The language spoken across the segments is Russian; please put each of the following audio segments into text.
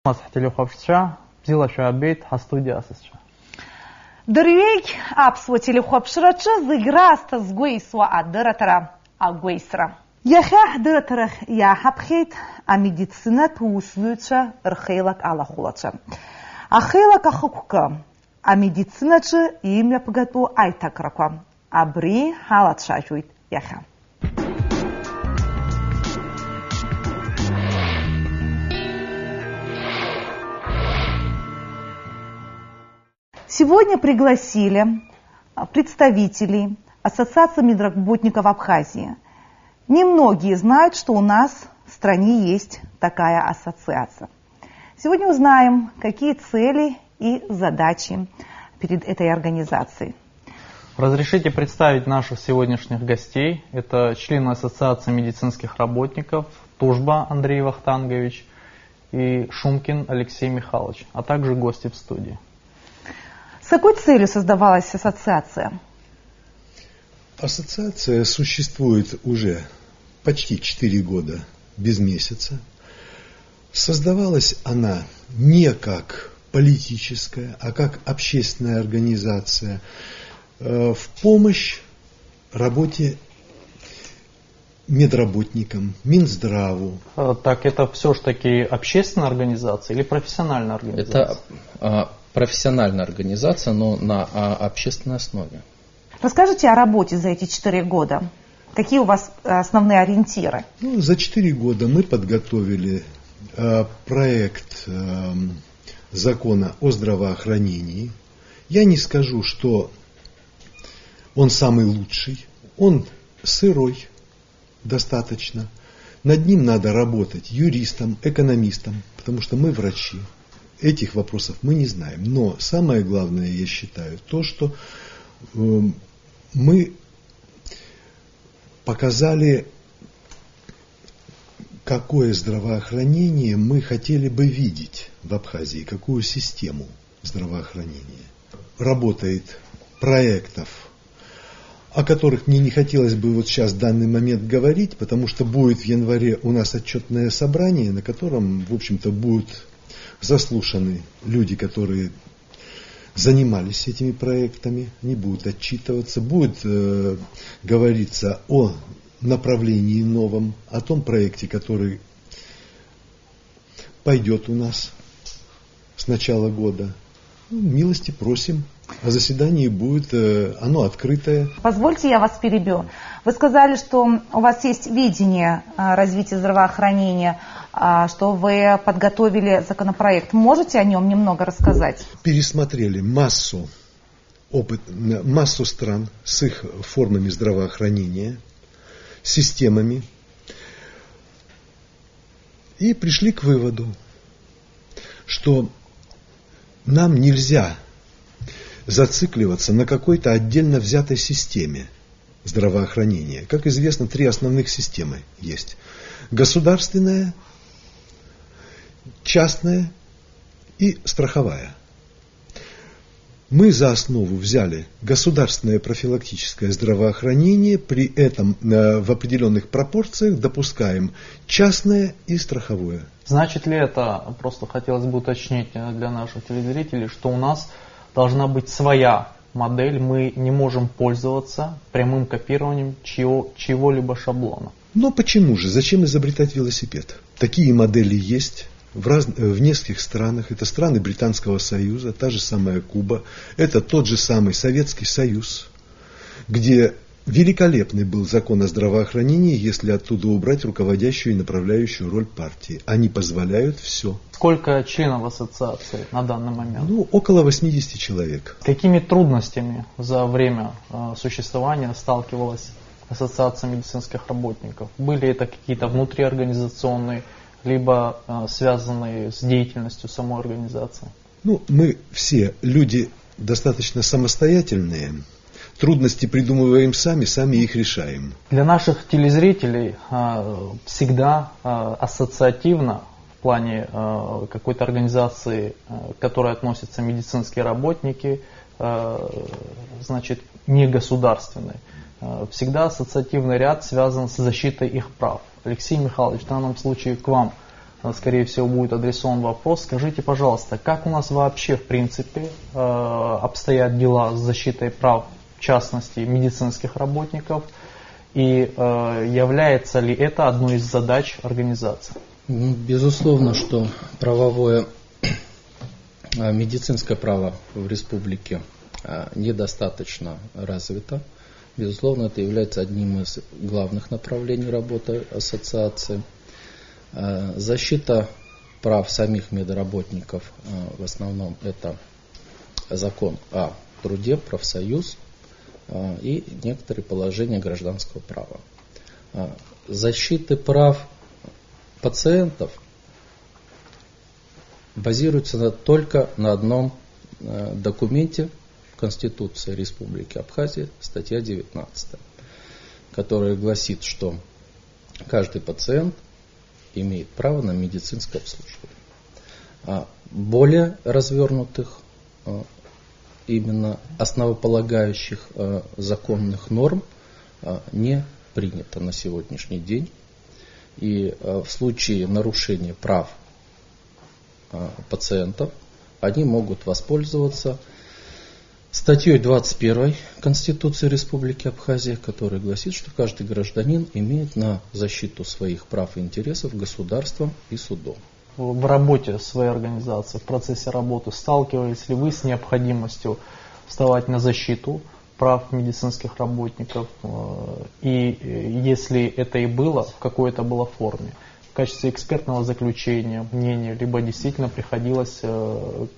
телехопша, взяла шабет, хастудиасысша. Дырвей апсва телехопшрача зыграста сгуисва адыратара агуисра. Яха дыратарах я хапхет, а медицина туслюча рхейлак алахулача. Ахейлак ахукка, а медицинача имя погату айтакраква. Абри халатшачуит яха. Сегодня пригласили представителей Ассоциации медработников Абхазии. Немногие знают, что у нас в стране есть такая ассоциация. Сегодня узнаем, какие цели и задачи перед этой организацией. Разрешите представить наших сегодняшних гостей. Это члены Ассоциации медицинских работников Тужба Андрей Вахтангович и Шумкин Алексей Михайлович, а также гости в студии. С какой целью создавалась ассоциация? Ассоциация существует уже почти 4 года без месяца. Создавалась она не как политическая, а как общественная организация в помощь работе медработникам, Минздраву. Так, это все-таки общественная организация или профессиональная организация? Это профессиональная организация, но на общественной основе. Расскажите о работе за эти 4 года. Какие у вас основные ориентиры? За 4 года мы подготовили проект закона о здравоохранении. Я не скажу, что он самый лучший. Он сырой достаточно. Над ним надо работать юристам, экономистам, потому что мы врачи. Этих вопросов мы не знаем. Но самое главное, я считаю, то, что мы показали, какое здравоохранение мы хотели бы видеть в Абхазии, какую систему здравоохранения. Работает проектов, о которых мне не хотелось бы вот сейчас в данный момент говорить, потому что будет в январе у нас отчетное собрание, на котором, в общем-то, будут заслушаны люди, которые занимались этими проектами, они будут отчитываться, будет говориться о направлении новом, о том проекте, который пойдет у нас с начала года. Милости просим. А заседание будет, оно открытое. Позвольте, я вас перебью. Вы сказали, что у вас есть видение развития здравоохранения, что вы подготовили законопроект. Можете о нем немного рассказать? Пересмотрели массу стран с их формами здравоохранения, системами, и пришли к выводу, что нам нельзя зацикливаться на какой-то отдельно взятой системе здравоохранения. Как известно, 3 основных системы есть. Государственная, частная и страховая. Мы за основу взяли государственное профилактическое здравоохранение, при этом в определенных пропорциях допускаем частное и страховое. Значит ли это, просто хотелось бы уточнить для наших телезрителей, что у нас должна быть своя модель, мы не можем пользоваться прямым копированием чего-либо шаблона? Но почему же? Зачем изобретать велосипед? Такие модели есть в нескольких странах. Это страны Британского Союза, та же самая Куба, это тот же самый Советский Союз, где великолепный был закон о здравоохранении, если оттуда убрать руководящую и направляющую роль партии. Они позволяют все. Сколько членов ассоциации на данный момент? Около 80 человек. С какими трудностями за время существования сталкивалась Ассоциация медицинских работников? Были это какие-то внутриорганизационные, либо связанные с деятельностью самой организации? Мы все люди достаточно самостоятельные. Трудности придумываем сами их решаем. Для наших телезрителей всегда ассоциативно в плане какой-то организации, к которой относятся медицинские работники, значит, негосударственной. Всегда ассоциативный ряд связан с защитой их прав. Алексей Михайлович, в данном случае к вам скорее всего, будет адресован вопрос. Скажите, пожалуйста, как у нас вообще, в принципе, обстоят дела с защитой прав, в частности, медицинских работников, и является ли это одной из задач организации? Безусловно, что медицинское право в республике недостаточно развито. Безусловно, это является одним из главных направлений работы ассоциации. Защита прав самих медработников, в основном это закон о труде, профсоюз и некоторые положения гражданского права. Защита прав пациентов базируется только на одном документе Конституции Республики Абхазия, статья 19, которая гласит, что каждый пациент имеет право на медицинское обслуживание. А более развернутых, именно основополагающих законных норм не принято на сегодняшний день. И в случае нарушения прав пациентов они могут воспользоваться статьей 21 Конституции Республики Абхазия, которая гласит, что каждый гражданин имеет на защиту своих прав и интересов государством и судом. В работе своей организации, в процессе работы, сталкивались ли вы с необходимостью вставать на защиту прав медицинских работников? И если это и было, в какой это было форме? В качестве экспертного заключения, мнения, либо действительно приходилось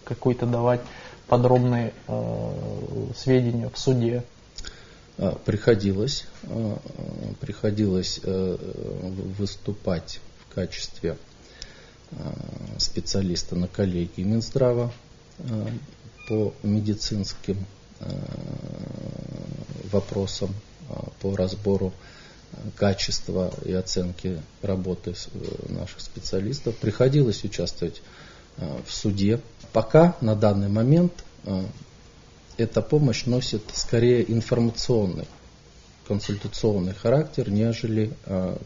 какой-то давать подробные сведения в суде? Приходилось выступать в качестве специалиста на коллегии Минздрава по медицинским вопросам, по разбору качества и оценки работы наших специалистов. Приходилось участвовать в суде. Пока на данный момент эта помощь носит скорее информационный, консультационный характер, нежели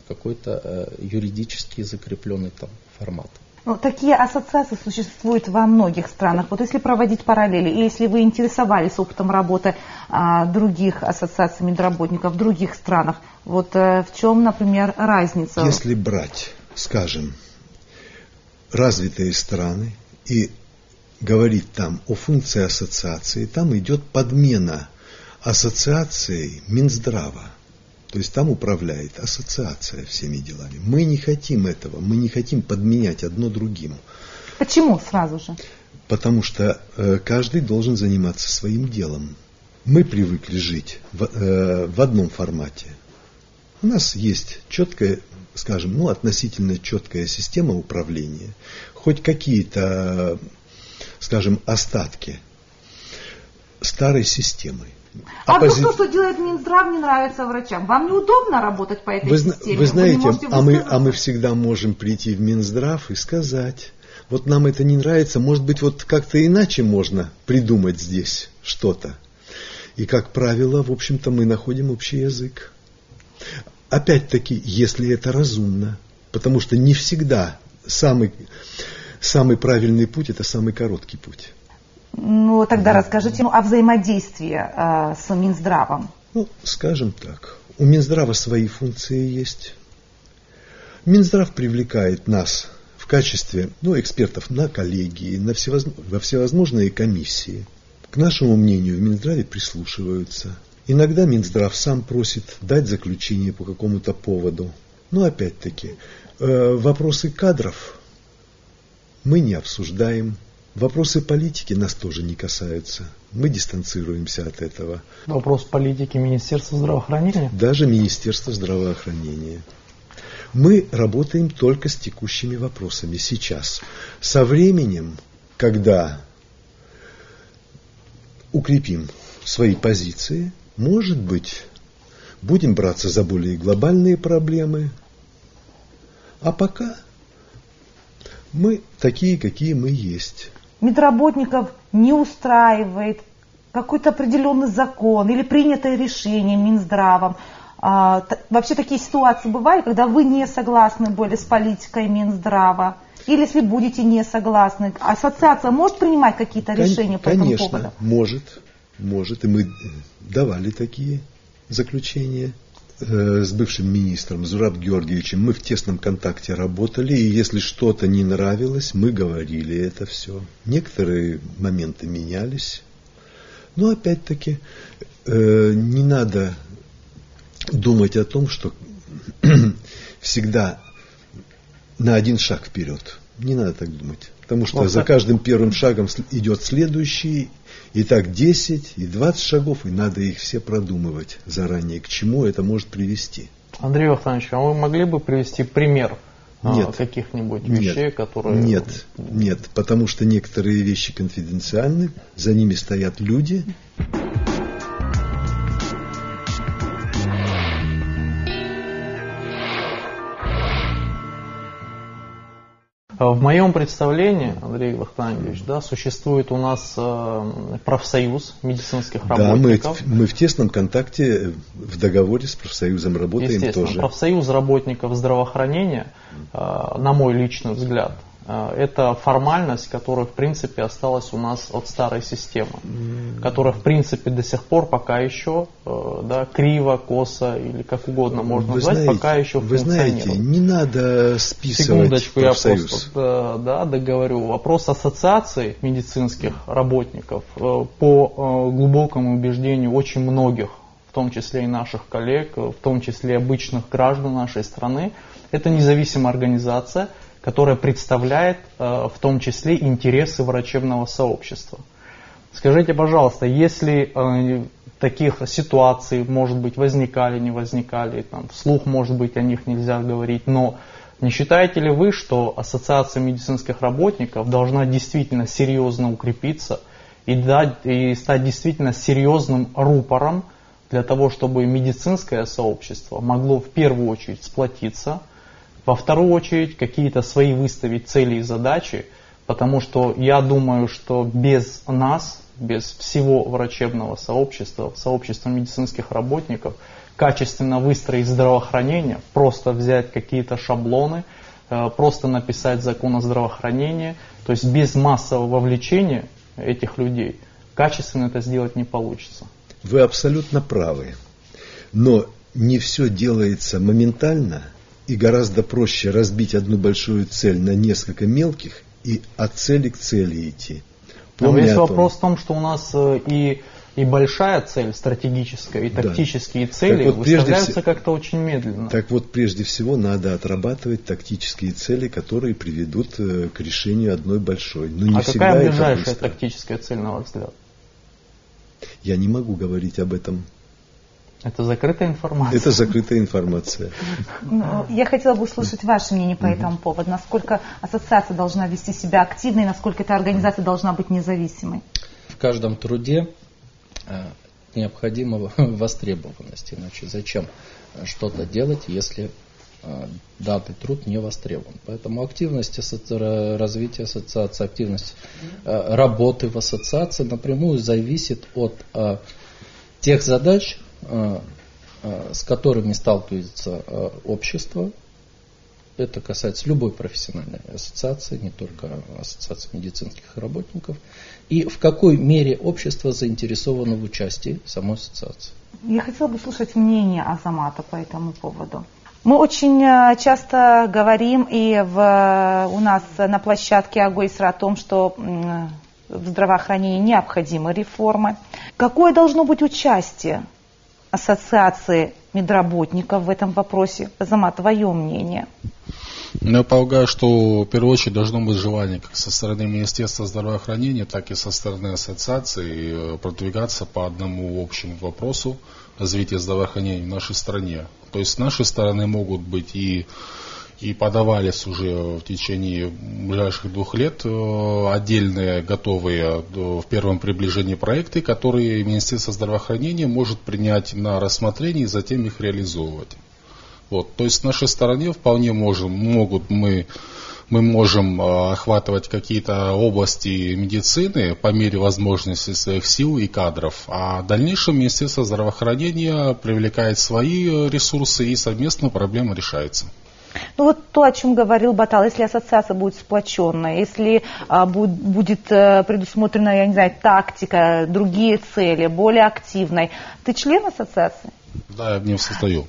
какой-то юридически закрепленный там формат. Ну, такие ассоциации существуют во многих странах. Вот если проводить параллели, и если вы интересовались опытом работы других ассоциаций медработников в других странах, вот в чем, например, разница? Если брать, скажем, развитые страны и говорить там о функции ассоциации, там идет подмена ассоциации Минздрава. То есть там управляет ассоциация всеми делами. Мы не хотим этого, мы не хотим подменять одно другим. Почему сразу же? Потому что каждый должен заниматься своим делом. Мы привыкли жить в одном формате. У нас есть четкая, скажем, относительно четкая система управления. Хоть какие-то, скажем, остатки старой системы. А то, что делает Минздрав, не нравится врачам. Вам неудобно работать по этой системе? Вы знаете, мы всегда можем прийти в Минздрав и сказать, вот нам это не нравится, может быть, вот как-то иначе можно придумать здесь что-то. И, как правило, в общем-то, мы находим общий язык. Опять-таки, если это разумно, потому что не всегда самый правильный путь – это самый короткий путь. Ну, тогда расскажите о взаимодействии с Минздравом. Ну, скажем так, у Минздрава свои функции есть. Минздрав привлекает нас в качестве экспертов на коллегии, во всевозможные комиссии. К нашему мнению в Минздраве прислушиваются. Иногда Минздрав сам просит дать заключение по какому-то поводу. Но опять-таки, вопросы кадров мы не обсуждаем. Вопросы политики нас тоже не касаются. Мы дистанцируемся от этого. Вопрос политики Министерства здравоохранения? Даже Министерство здравоохранения. Мы работаем только с текущими вопросами сейчас. Со временем, когда укрепим свои позиции, может быть, будем браться за более глобальные проблемы. А пока мы такие, какие мы есть. Медработников не устраивает какой-то определенный закон или принятое решение Минздравом. Вообще такие ситуации бывали, когда вы не согласны были с политикой Минздрава? Или если будете не согласны, ассоциация может принимать какие-то решения по этому поводу? Конечно, может. И мы давали такие заключения с бывшим министром Зураб Георгиевичем. Мы в тесном контакте работали, и если что-то не нравилось, мы говорили это все. Некоторые моменты менялись. Но опять-таки не надо думать о том, что всегда на один шаг вперед. Не надо так думать. Потому что за каждым первым шагом идет следующий, и так 10, и 20 шагов, и надо их все продумывать заранее, к чему это может привести. Андрей Вахтанович, а вы могли бы привести пример каких-нибудь вещей, которые... Нет, потому что некоторые вещи конфиденциальны, за ними стоят люди. В моем представлении, Андрей Вахтанович, существует у нас профсоюз медицинских работников. Да, мы в тесном контакте, в договоре с профсоюзом работаем естественно, тоже. Профсоюз работников здравоохранения, на мой личный взгляд, это формальность, которая в принципе осталась у нас от старой системы, которая в принципе до сих пор пока еще криво, косо или как угодно можно назвать, пока еще функционирует. Вы знаете, не надо списывать секундочку, профсоюз. Я просто договорю. Вопрос ассоциации медицинских работников по глубокому убеждению очень многих, в том числе и наших коллег, в том числе и обычных граждан нашей страны, это независимая организация, которая представляет в том числе интересы врачебного сообщества. Скажите, пожалуйста, если таких ситуаций, может быть, возникали, не возникали, вслух, может быть, о них нельзя говорить, но не считаете ли вы, что Ассоциация медицинских работников должна действительно серьезно укрепиться и стать действительно серьезным рупором для того, чтобы медицинское сообщество могло в первую очередь сплотиться, во вторую очередь какие-то свои выставить цели и задачи, потому что я думаю, что без нас, без всего врачебного сообщества, сообщества медицинских работников, качественно выстроить здравоохранение, просто взять какие-то шаблоны, просто написать закон о здравоохранении, то есть без массового вовлечения этих людей качественно это сделать не получится. Вы абсолютно правы, но не все делается моментально. И гораздо проще разбить одну большую цель на несколько мелких и от цели к цели идти. Но весь вопрос в том, что у нас и большая цель стратегическая, и тактические цели выставляются как-то очень медленно. Так вот, прежде всего надо отрабатывать тактические цели, которые приведут к решению одной большой. Но не всегда какая ближайшая тактическая цель, на ваш взгляд? Я не могу говорить об этом. Это закрытая информация? Это закрытая информация. Я хотела бы услышать ваше мнение по этому поводу. Насколько ассоциация должна вести себя активно и насколько эта организация должна быть независимой? В каждом труде необходима востребованность. Иначе зачем что-то делать, если данный труд не востребован? Поэтому активность развития ассоциации, активность работы в ассоциации напрямую зависит от тех задач, с которыми сталкивается общество. Это касается любой профессиональной ассоциации, не только ассоциации медицинских работников. И в какой мере общество заинтересовано в участии в самой ассоциации. Я хотела бы услышать мнение Азамата по этому поводу. Мы очень часто говорим и у нас на площадке Агойсра о том, что в здравоохранении необходимы реформы. Какое должно быть участие ассоциации медработников в этом вопросе? Азамат, твое мнение? Я полагаю, что в первую очередь должно быть желание как со стороны Министерства здравоохранения, так и со стороны ассоциации продвигаться по одному общему вопросу развития здравоохранения в нашей стране. То есть с нашей стороны могут быть и подавались уже в течение ближайших 2 лет отдельные готовые в первом приближении проекты, которые Министерство здравоохранения может принять на рассмотрение и затем их реализовывать. Вот. То есть с нашей стороны вполне мы можем охватывать какие-то области медицины по мере возможностей своих сил и кадров, а в дальнейшем Министерство здравоохранения привлекает свои ресурсы и совместно проблема решается. Ну вот то, о чем говорил Батал, если ассоциация будет сплоченная, если будет предусмотрена, я не знаю, тактика, другие цели, более активной. Ты член ассоциации? Да, я в нем состою.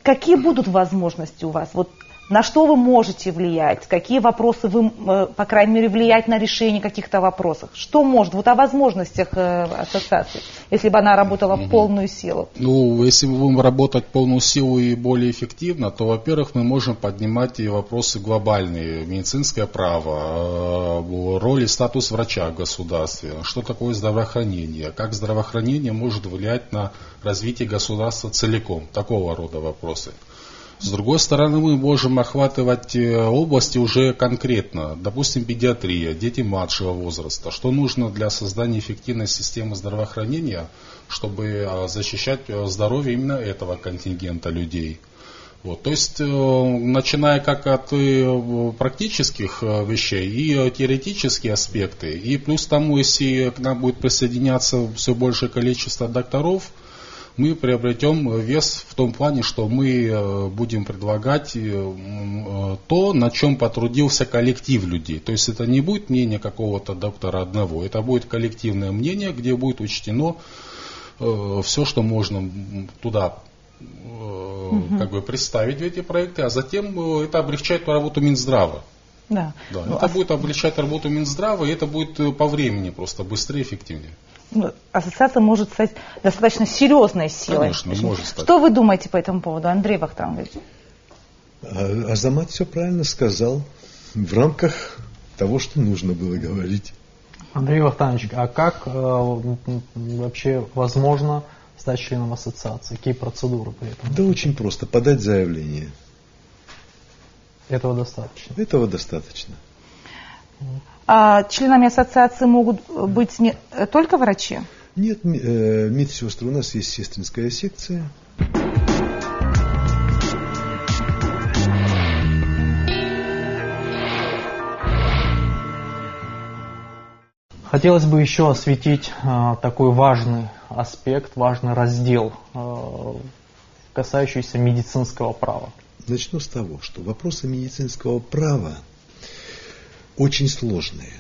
Какие будут возможности у вас? Вот на что вы можете влиять? Какие вопросы вы, по крайней мере, влиять на решение каких-то вопросов? Что может? Вот о возможностях ассоциации, если бы она работала в полную силу. Ну, если мы будем работать в полную силу и более эффективно, то, во-первых, мы можем поднимать и вопросы глобальные, медицинское право, роль и статус врача в государстве, что такое здравоохранение, как здравоохранение может влиять на развитие государства целиком, такого рода вопросы. С другой стороны, мы можем охватывать области уже конкретно, допустим, педиатрия, дети младшего возраста, что нужно для создания эффективной системы здравоохранения, чтобы защищать здоровье именно этого контингента людей. Вот, то есть, начиная как от практических вещей и теоретические аспекты, и плюс тому, если к нам будет присоединяться все большее количество докторов, мы приобретем вес в том плане, что мы будем предлагать то, на чем потрудился коллектив людей. То есть это не будет мнение какого-то доктора одного, это будет коллективное мнение, где будет учтено все, что можно туда как бы представить в эти проекты, а затем это облегчает работу Минздрава. Да. Да, это будет облегчать работу Минздрава, и это будет по времени просто быстрее и эффективнее. Ассоциация может стать достаточно серьезной силой. Конечно, может стать. Что вы думаете по этому поводу, Андрей Вахтангович? Азамат все правильно сказал в рамках того, что нужно было говорить. Андрей Вахтанович, а как вообще возможно стать членом ассоциации? Какие процедуры при этом? Да очень просто. Подать заявление. Этого достаточно? Этого достаточно. А членами ассоциации могут быть не только врачи? Нет, медсестры. У нас есть сестринская секция. Хотелось бы еще осветить такой важный аспект, важный раздел, касающийся медицинского права. Начну с того, что вопросы медицинского права очень сложные.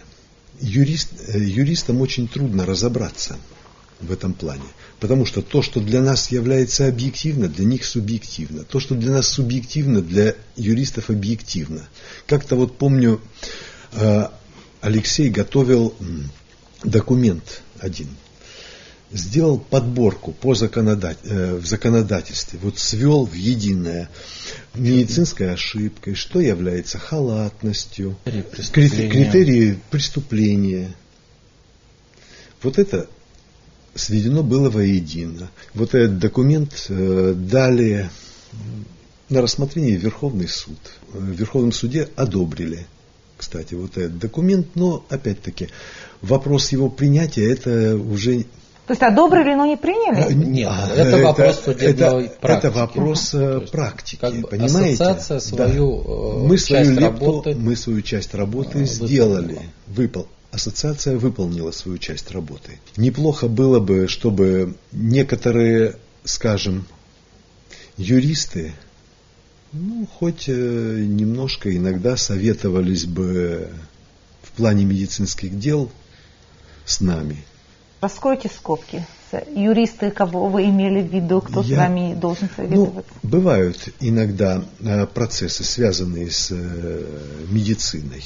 Юристам очень трудно разобраться в этом плане. Потому что то, что для нас является объективно, для них субъективно. То, что для нас субъективно, для юристов объективно. Как-то вот помню, Алексей готовил документ один. Сделал подборку в законодательстве, вот свел в единое медицинской ошибкой, что является халатностью, критерии преступления. Вот это сведено было воедино. Вот этот документ дали на рассмотрение в Верховный суд. В Верховном суде одобрили, кстати, вот этот документ, но опять-таки вопрос его принятия это уже... То есть одобрили, но не приняли? Нет, это вопрос судебной практики. Это вопрос практики, как бы понимаете? Ассоциация свою мы свою часть работы сделали. Ассоциация выполнила свою часть работы. Неплохо было бы, чтобы некоторые, скажем, юристы, хоть немножко иногда советовались бы в плане медицинских дел с нами. Раскройте скобки. Юристы, кого вы имели в виду, кто с вами должен советоваться? Бывают иногда процессы, связанные с медициной.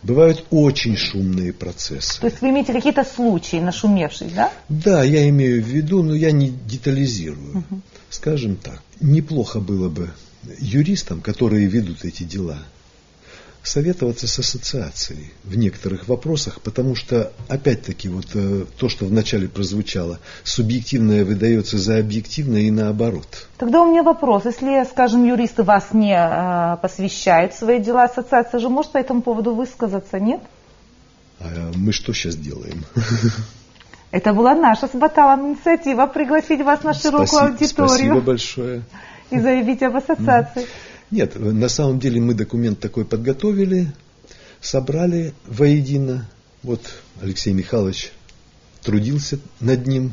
Бывают очень шумные процессы. То есть вы имеете какие-то случаи, нашумевшие, да? Да, я имею в виду, но я не детализирую. Скажем так, неплохо было бы юристам, которые ведут эти дела, советоваться с ассоциацией в некоторых вопросах, потому что, опять-таки, вот то, что вначале прозвучало, субъективное выдается за объективное и наоборот. Тогда у меня вопрос. Если, скажем, юристы вас не посвящают в свои дела, ассоциация же может по этому поводу высказаться, нет? А мы что сейчас делаем? Это была наша с Баталом инициатива пригласить вас на широкую аудиторию. Спасибо большое. И заявить об ассоциации. Нет, на самом деле мы документ такой подготовили, собрали воедино. Вот Алексей Михайлович трудился над ним.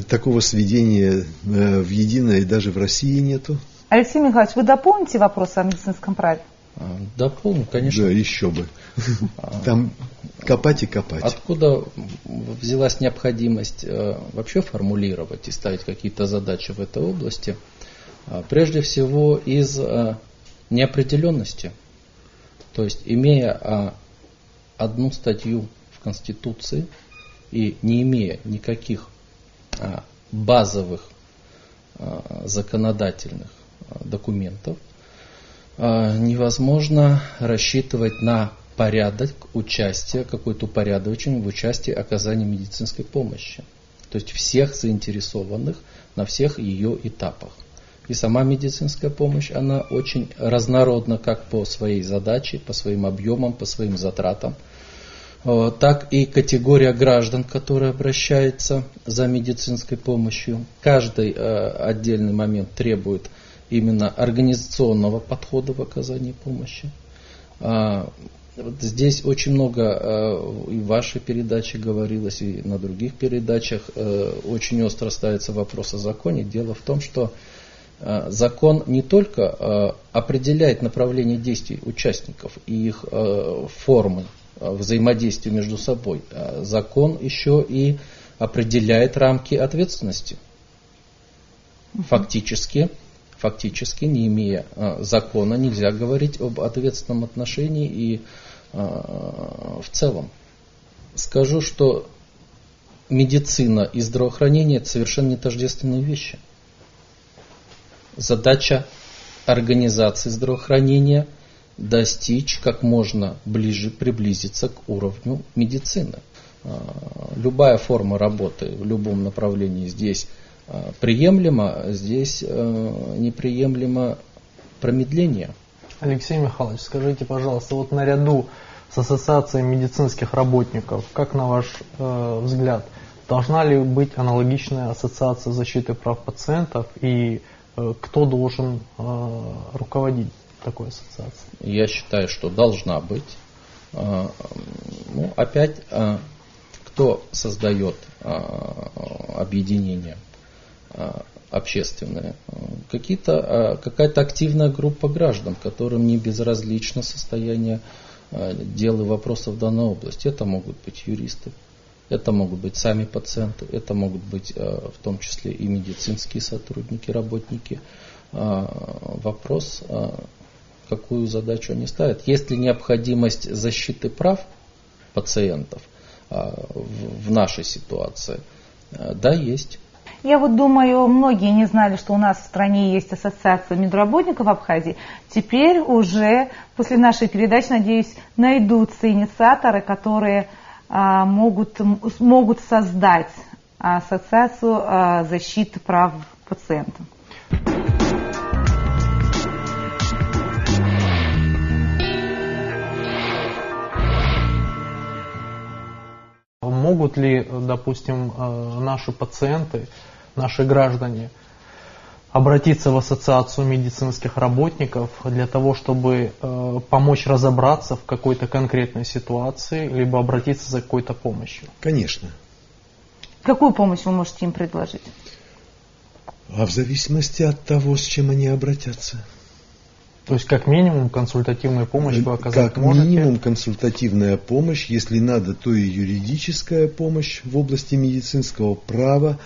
Такого сведения в единое даже в России нету. Алексей Михайлович, вы дополните вопрос о медицинском праве? Дополню, конечно. Да, еще бы. Там копать и копать. Откуда взялась необходимость вообще формулировать и ставить какие-то задачи в этой области? Прежде всего из неопределенности. То есть, имея одну статью в Конституции и не имея никаких базовых законодательных документов, невозможно рассчитывать на порядок участия, какое-то упорядочение в участии оказания медицинской помощи. То есть всех заинтересованных на всех ее этапах. И сама медицинская помощь, она очень разнородна как по своей задаче, по своим объемам, по своим затратам, так и категория граждан, которые обращаются за медицинской помощью. Каждый отдельный момент требует именно организационного подхода в оказании помощи. Здесь очень много и в вашей передаче говорилось, и на других передачах очень остро ставится вопрос о законе. Дело в том, что закон не только определяет направление действий участников и их формы взаимодействия между собой, закон еще и определяет рамки ответственности. Фактически, не имея закона, нельзя говорить об ответственном отношении и в целом. Скажу, что медицина и здравоохранение – это совершенно не тождественные вещи. Задача организации здравоохранения – достичь как можно ближе, приблизиться к уровню медицины. Любая форма работы в любом направлении здесь приемлемо, здесь неприемлемо промедление. Алексей Михайлович, скажите, пожалуйста, вот наряду с Ассоциацией медицинских работников, как на ваш взгляд, должна ли быть аналогичная Ассоциация защиты прав пациентов и кто должен руководить такой ассоциацией? Я считаю, что должна быть. Опять, кто создает объединение общественное? Какая-то активная группа граждан, которым не безразлично состояние дел и вопросов в данной области. Это могут быть юристы, это могут быть сами пациенты, это могут быть в том числе и медицинские сотрудники, работники. Вопрос, какую задачу они ставят. Есть ли необходимость защиты прав пациентов в нашей ситуации? Да, есть. Я вот думаю, многие не знали, что у нас в стране есть Ассоциация медработников Абхазии. Теперь уже после нашей передачи, надеюсь, найдутся инициаторы, которые смогут создать Ассоциацию защиты прав пациентов. Могут ли, допустим, наши пациенты, наши граждане обратиться в Ассоциацию медицинских работников для того, чтобы помочь разобраться в какой-то конкретной ситуации, либо обратиться за какой-то помощью? Конечно. Какую помощь вы можете им предложить? А в зависимости от того, с чем они обратятся. То есть, как минимум, консультативную помощь вы оказать как можете? Как минимум, консультативная помощь, если надо, то и юридическая помощь в области медицинского права,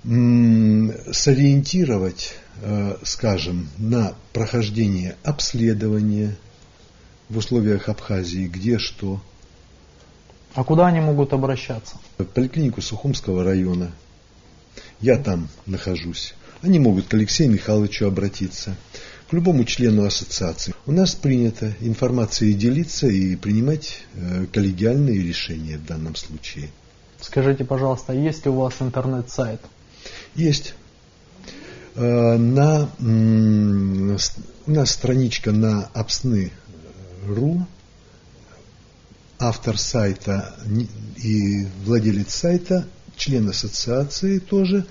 сориентировать, скажем, на прохождение обследования в условиях Абхазии, где что. А куда они могут обращаться? В поликлинику Сухумского района. Я там нахожусь. Они могут к Алексею Михайловичу обратиться, к любому члену ассоциации. У нас принято информацией делиться и принимать коллегиальные решения в данном случае. Скажите, пожалуйста, есть ли у вас интернет-сайт? Есть. У нас страничка на apsny.ru. Автор сайта и владелец сайта, член ассоциации тоже,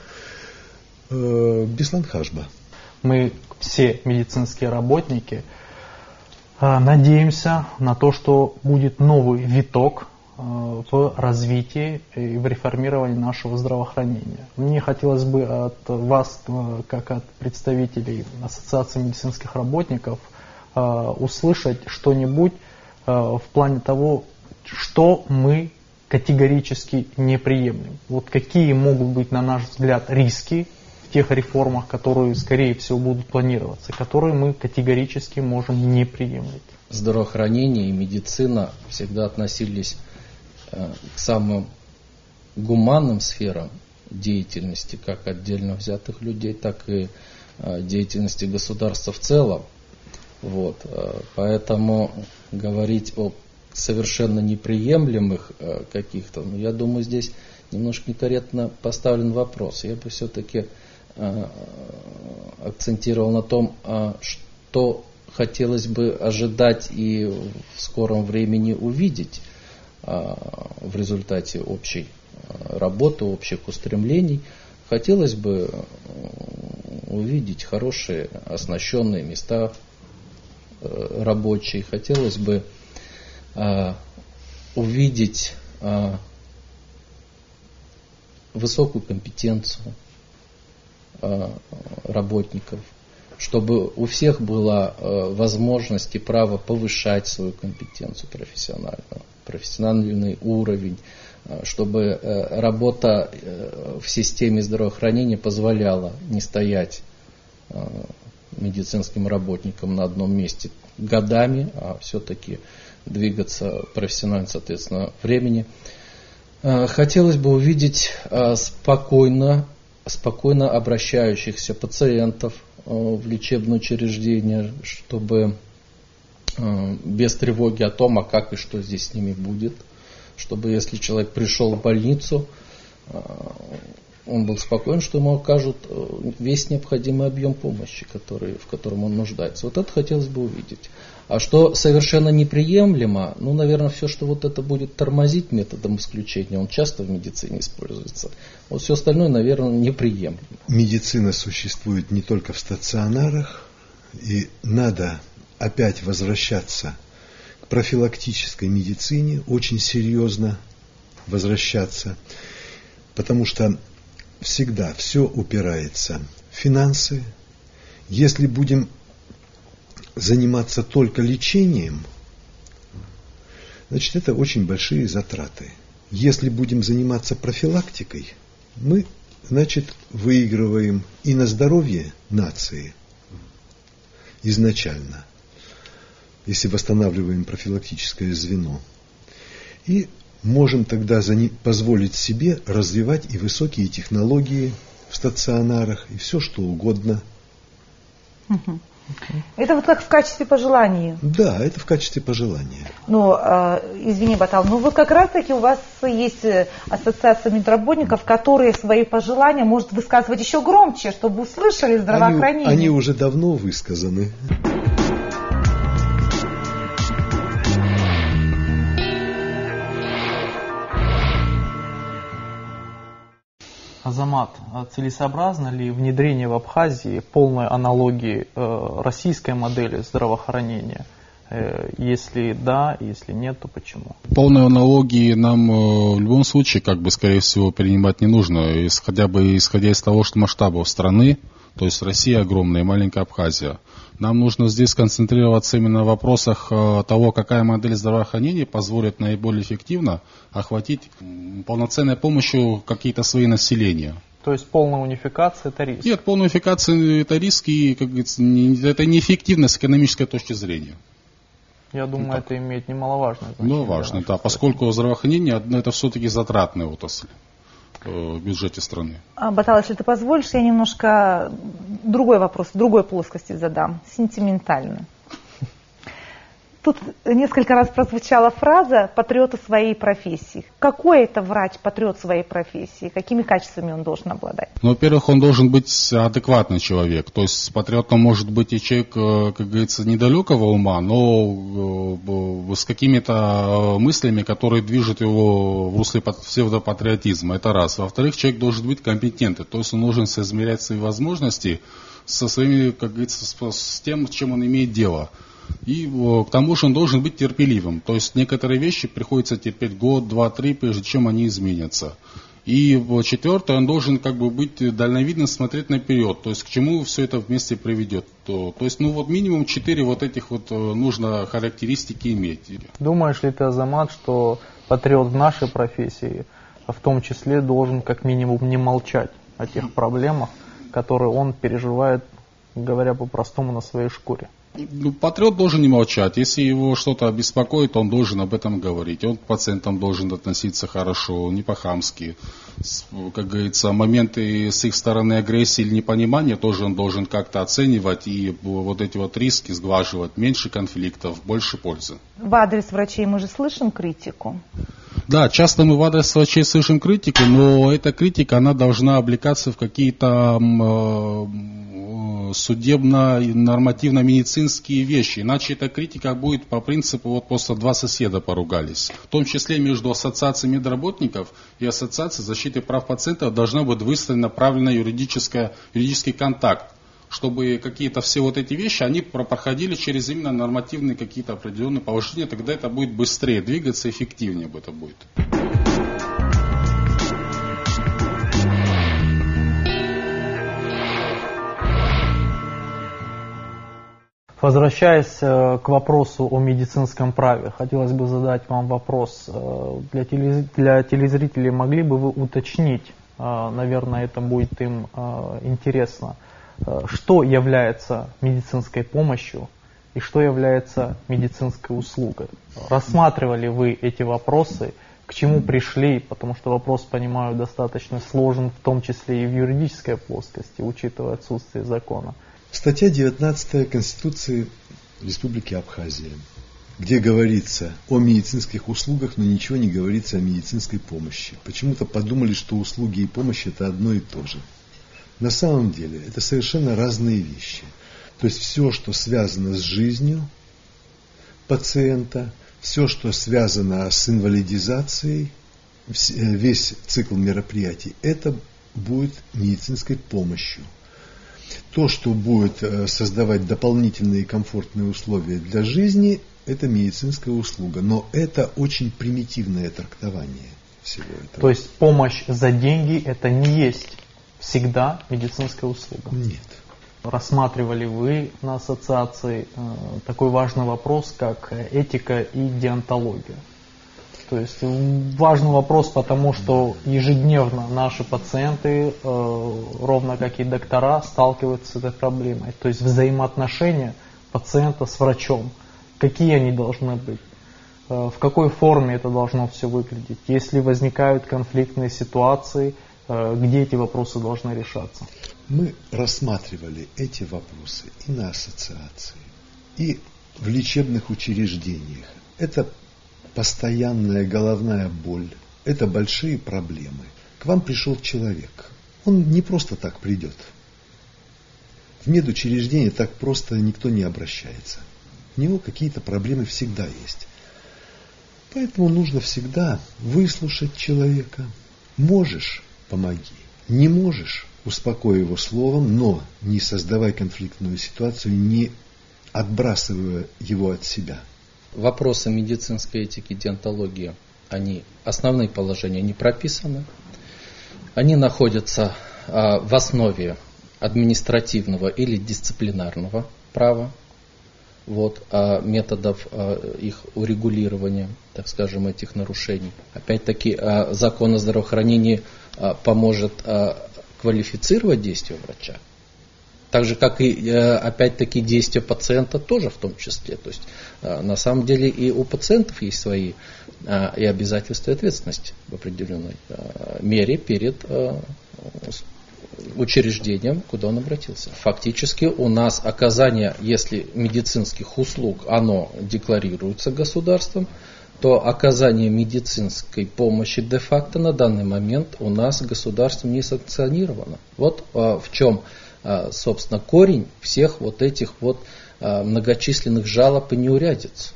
Беслан Хажба. Мы все медицинские работники надеемся на то, что будет новый виток в развитии и в реформировании нашего здравоохранения. Мне хотелось бы от вас, как от представителей Ассоциации медицинских работников, услышать что-нибудь в плане того, что мы категорически не приемлем. Вот какие могут быть, на наш взгляд, риски в тех реформах, которые, скорее всего, будут планироваться, которые мы категорически можем не приемлить. Здравоохранение и медицина всегда относились к самым гуманным сферам деятельности, как отдельно взятых людей, так и деятельности государства в целом. Вот. Поэтому говорить о совершенно неприемлемых каких-то, я думаю, здесь немножко некорректно поставлен вопрос. Я бы все-таки акцентировал на том, что хотелось бы ожидать и в скором времени увидеть в результате общей работы, общих устремлений. Хотелось бы увидеть хорошие оснащенные места рабочие. Хотелось бы увидеть высокую компетенцию работников, чтобы у всех была возможность и право повышать свою компетенцию профессиональный уровень, чтобы работа в системе здравоохранения позволяла не стоять медицинским работникам на одном месте годами, а все-таки двигаться профессионально, соответственно, времени. Хотелось бы увидеть спокойно обращающихся пациентов в лечебное учреждение, чтобы без тревоги о том, а как и что здесь с ними будет, чтобы если человек пришел в больницу, он был спокоен, что ему окажут весь необходимый объем помощи, в котором он нуждается. Вот это хотелось бы увидеть. А что совершенно неприемлемо, наверное, все, что вот это будет тормозить методом исключения, он часто в медицине используется. Вот все остальное, наверное, неприемлемо. Медицина существует не только в стационарах, и надо опять возвращаться к профилактической медицине, очень серьезно возвращаться, потому что всегда все упирается в финансы. Если будем заниматься только лечением, значит, это очень большие затраты. Если будем заниматься профилактикой, мы, значит, выигрываем и на здоровье нации изначально, если восстанавливаем профилактическое звено. И можем тогда позволить себе развивать и высокие технологии в стационарах, и все что угодно. Это вот как в качестве пожеланий. Да, это в качестве пожелания. Извини, Батал, вот как раз-таки у вас есть ассоциация медработников, которые свои пожелания может высказывать еще громче, чтобы услышали здравоохранение. Они уже давно высказаны. Азамат, целесообразно ли внедрение в Абхазии полной аналогии российской модели здравоохранения? Если да, если нет, то почему? Полной аналогии нам в любом случае, скорее всего, принимать не нужно, исходя из того, что масштабов страны, то есть Россия огромная и маленькая Абхазия. Нам нужно здесь сконцентрироваться именно на вопросах того, какая модель здравоохранения позволит наиболее эффективно охватить полноценной помощью какие-то свои населения. То есть полная унификация – это риск? Нет, полная унификация – это риск, и, как говорится, это неэффективность с экономической точки зрения. Я думаю, это имеет немаловажное значение. Ну, важно, да, поскольку здравоохранение – это все-таки затратная отрасль в бюджете страны. Батал, если ты позволишь, я немножко другой вопрос, в другой плоскости задам, сентиментально. Тут несколько раз прозвучала фраза «патриоты своей профессии». Какой это врач, патриот своей профессии? Какими качествами он должен обладать? Во-первых, он должен быть адекватный человек. То есть патриотом может быть и человек, как говорится, недалекого ума, но с какими-то мыслями, которые движут его в русле псевдопатриотизма. Это раз. Во-вторых, человек должен быть компетентный. То есть он должен соизмерять свои возможности со своими, как говорится, с тем, с чем он имеет дело. И к тому же он должен быть терпеливым. То есть некоторые вещи приходится терпеть год, два, три, прежде чем они изменятся. И четвертое, он должен как бы быть дальновидно, смотреть наперед, то есть к чему все это вместе приведет. То есть минимум 4 вот этих вот нужно характеристики иметь. Думаешь ли ты, Азамат, что патриот в нашей профессии в том числе должен как минимум не молчать о тех проблемах, которые он переживает, говоря по-простому, на своей шкуре? Патриот должен не молчать. Если его что-то беспокоит, он должен об этом говорить. Он к пациентам должен относиться хорошо, не по-хамски. Как говорится, моменты с их стороны агрессии или непонимания тоже он должен как-то оценивать и вот эти вот риски сглаживать. Меньше конфликтов, больше пользы. В адрес врачей мы же слышим критику. Да, часто мы в адрес врачей слышим критику, но эта критика, она должна облекаться в какие-то судебно-нормативно-медицинские вещи. Иначе эта критика будет по принципу, вот просто два соседа поругались. В том числе между ассоциацией медработников и ассоциацией защиты прав пациентов должна быть выстроена правильная юридический контакт, чтобы какие-то все вот эти вещи, они проходили через именно нормативные какие-то определенные положения, тогда это будет быстрее двигаться, эффективнее это будет. Возвращаясь к вопросу о медицинском праве, хотелось бы задать вам вопрос. Для телезрителей могли бы вы уточнить, наверное, это будет им интересно, что является медицинской помощью и что является медицинской услугой? Рассматривали вы эти вопросы, к чему пришли, потому что вопрос, понимаю, достаточно сложен, в том числе и в юридической плоскости, учитывая отсутствие закона. Статья 19 Конституции Республики Абхазия, где говорится о медицинских услугах, но ничего не говорится о медицинской помощи. Почему-то подумали, что услуги и помощь это одно и то же. На самом деле это совершенно разные вещи. То есть все, что связано с жизнью пациента, все, что связано с инвалидизацией, весь цикл мероприятий, это будет медицинской помощью. То, что будет создавать дополнительные комфортные условия для жизни, это медицинская услуга. Но это очень примитивное трактование всего этого. То есть помощь за деньги это не есть всегда медицинская услуга? Нет. Рассматривали вы на ассоциации такой важный вопрос, как этика и деонтология? То есть важный вопрос, потому что ежедневно наши пациенты, ровно как и доктора, сталкиваются с этой проблемой. То есть взаимоотношения пациента с врачом, какие они должны быть, в какой форме это должно все выглядеть, если возникают конфликтные ситуации, где эти вопросы должны решаться. Мы рассматривали эти вопросы и на ассоциации, и в лечебных учреждениях. Это постоянная головная боль, это большие проблемы. К вам пришел человек, он не просто так придет. В медучреждение так просто никто не обращается. У него какие-то проблемы всегда есть. Поэтому нужно всегда выслушать человека. Можешь – помоги. Не можешь – успокой его словом, но не создавай конфликтную ситуацию, не отбрасывая его от себя. Вопросы медицинской этики, деонтологии, основные положения не прописаны. Они находятся в основе административного или дисциплинарного права, методов их урегулирования, так скажем, этих нарушений. Опять-таки, закон о здравоохранении поможет квалифицировать действия врача. Так же, как и, опять-таки, действия пациента тоже в том числе. То есть, на самом деле, и у пациентов есть свои и обязательства, и ответственность в определенной мере перед учреждением, куда он обратился. Фактически у нас оказание, если медицинских услуг, оно декларируется государством, то оказание медицинской помощи де-факто на данный момент у нас государством не санкционировано. Вот в чем, собственно, корень всех вот этих вот многочисленных жалоб и неурядиц.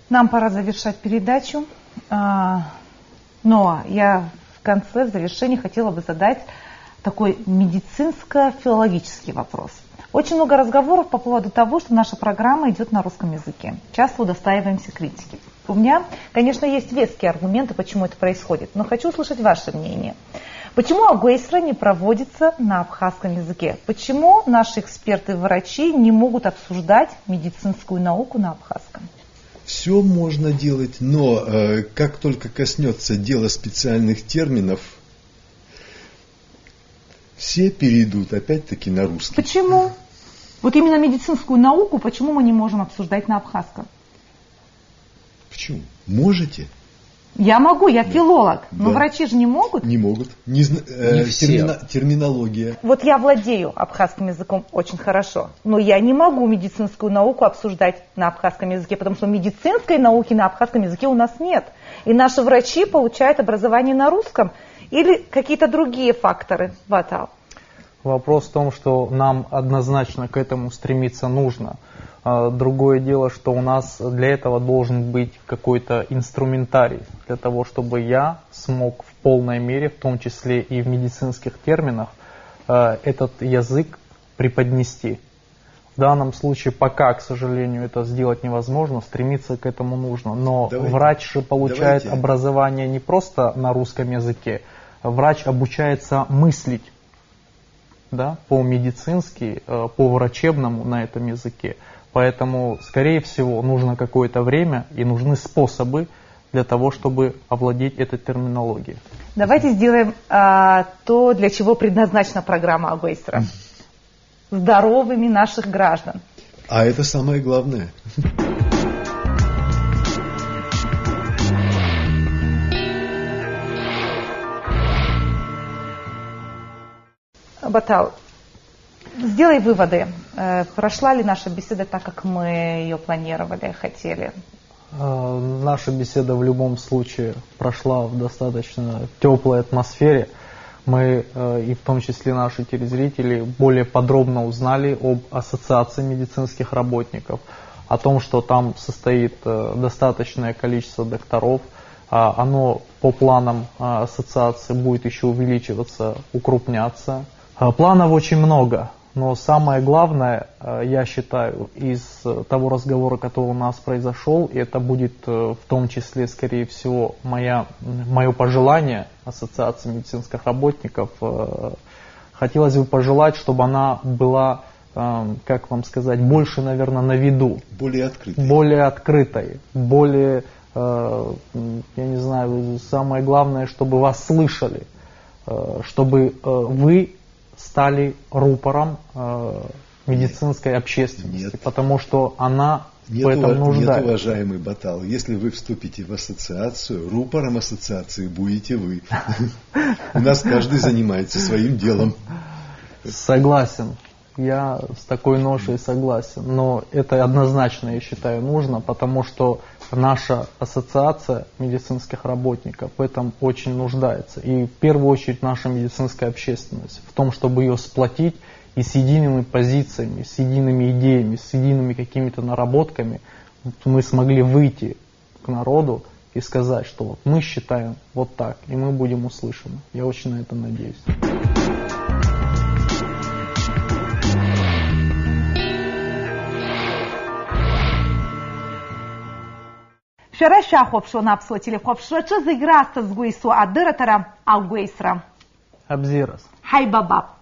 Нам пора завершать передачу. Но я в конце, в завершении хотела бы задать такой медицинско-филологический вопрос. Очень много разговоров по поводу того, что наша программа идет на русском языке. Часто удостаиваемся критики. У меня, конечно, есть веские аргументы, почему это происходит, но хочу услышать ваше мнение. Почему Агуэйсра не проводится на абхазском языке? Почему наши эксперты-врачи не могут обсуждать медицинскую науку на абхазском? Все можно делать, но как только коснется дела специальных терминов, все перейдут опять-таки на русский. Почему? Вот именно медицинскую науку, почему мы не можем обсуждать на абхазском? Почему? Можете? Я могу, я филолог, но Да. врачи же не могут. Не могут. Не все. Терминология. Вот я владею абхазским языком очень хорошо, но я не могу медицинскую науку обсуждать на абхазском языке, потому что медицинской науки на абхазском языке у нас нет. И наши врачи получают образование на русском или какие-то другие факторы, Батал. Вопрос в том, что нам однозначно к этому стремиться нужно. Другое дело, что у нас для этого должен быть какой-то инструментарий, для того, чтобы я смог в полной мере, в том числе и в медицинских терминах, этот язык преподнести. В данном случае пока, к сожалению, это сделать невозможно, стремиться к этому нужно. Но врач же получает образование не просто на русском языке, врач обучается мыслить, да, по-медицински, по-врачебному на этом языке. Поэтому, скорее всего, нужно какое-то время и нужны способы для того, чтобы овладеть этой терминологией. Давайте сделаем то, для чего предназначена программа Агуэйсра. Здоровыми наших граждан. А это самое главное. Батал, сделай выводы. Прошла ли наша беседа так, как мы ее планировали, хотели? Наша беседа в любом случае прошла в достаточно теплой атмосфере. Мы, и в том числе наши телезрители, более подробно узнали об ассоциации медицинских работников, о том, что там состоит достаточное количество докторов. Оно по планам ассоциации будет еще увеличиваться, укрупняться. Планов очень много, но самое главное, я считаю, из того разговора, который у нас произошел, это будет в том числе, скорее всего, мое пожелание Ассоциации медицинских работников. Хотелось бы пожелать, чтобы она была, как вам сказать, больше, наверное, на виду. Более открытой. Более открытой, более, я не знаю, самое главное, чтобы вас слышали, чтобы вы стали рупором медицинской общественности, потому что она в этом нуждается. Нет, уважаемый Батал, если вы вступите в ассоциацию, рупором ассоциации будете вы. У нас каждый занимается своим делом. Согласен. Я с такой ношей согласен. Но это однозначно, я считаю, нужно, потому что наша ассоциация медицинских работников в этом очень нуждается. И в первую очередь наша медицинская общественность в том, чтобы ее сплотить и с едиными позициями, с едиными идеями, с едиными какими-то наработками мы смогли выйти к народу и сказать, что вот мы считаем вот так, и мы будем услышаны. Я очень на это надеюсь. Шереша хопшо напсотили хопшо, че заиграться с Гуйсу Адыратара Агуэйсра. Абзирас. Хай бабаб.